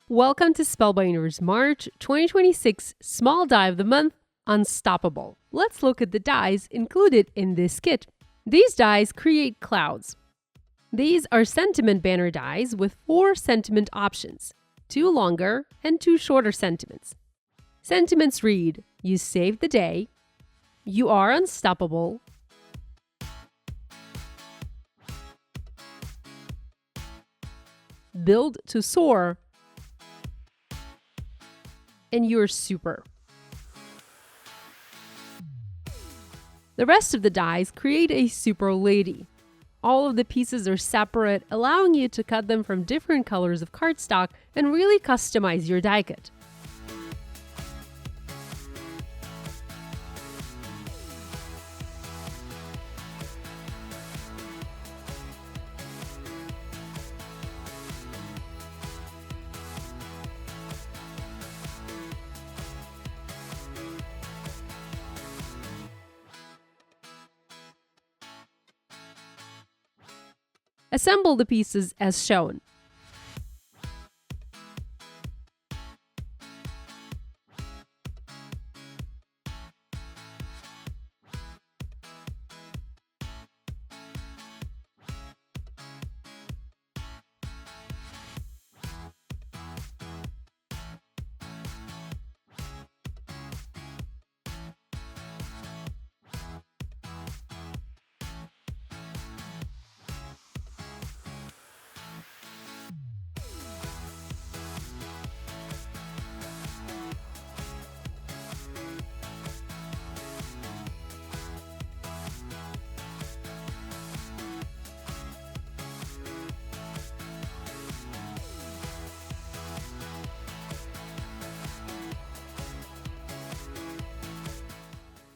Welcome to Spellbinders March 2026 Small Die of the Month, Unstoppable. Let's look at the dies included in this kit. These dies create clouds. These are sentiment banner dies with 4 sentiment options, 2 longer and 2 shorter sentiments. Sentiments read, "You saved the day," "You are unstoppable," "Build to soar," and "You're super." The rest of the dies create a super lady. All of the pieces are separate, allowing you to cut them from different colors of cardstock and really customize your die cut. Assemble the pieces as shown.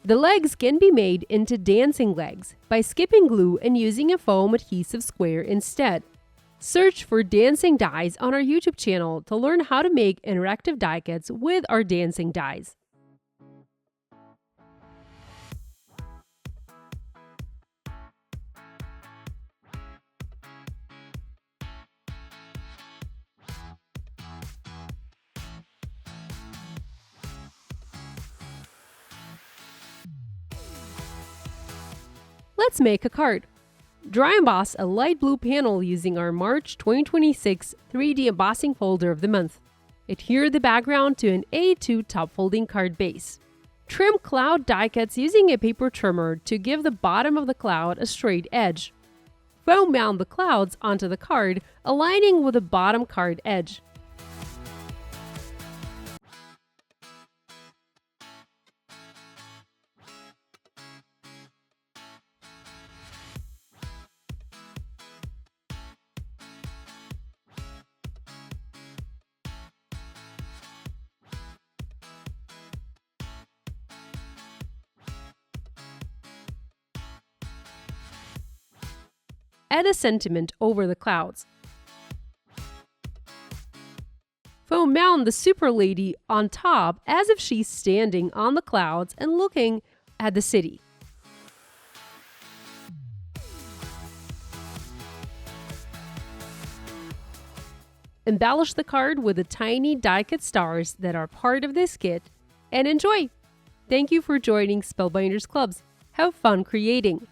The legs can be made into dancing legs by skipping glue and using a foam adhesive square instead. Search for dancing dies on our YouTube channel to learn how to make interactive die kits with our dancing dies. Let's make a card. Dry emboss a light blue panel using our March 2026 3D embossing folder of the month. Adhere the background to an A2 top folding card base. Trim cloud die cuts using a paper trimmer to give the bottom of the cloud a straight edge. Foam mount the clouds onto the card, aligning with the bottom card edge. Add a sentiment over the clouds. Foam mount the super lady on top as if she's standing on the clouds and looking at the city. Embellish the card with the tiny die cut stars that are part of this kit and enjoy! Thank you for joining Spellbinders Clubs. Have fun creating!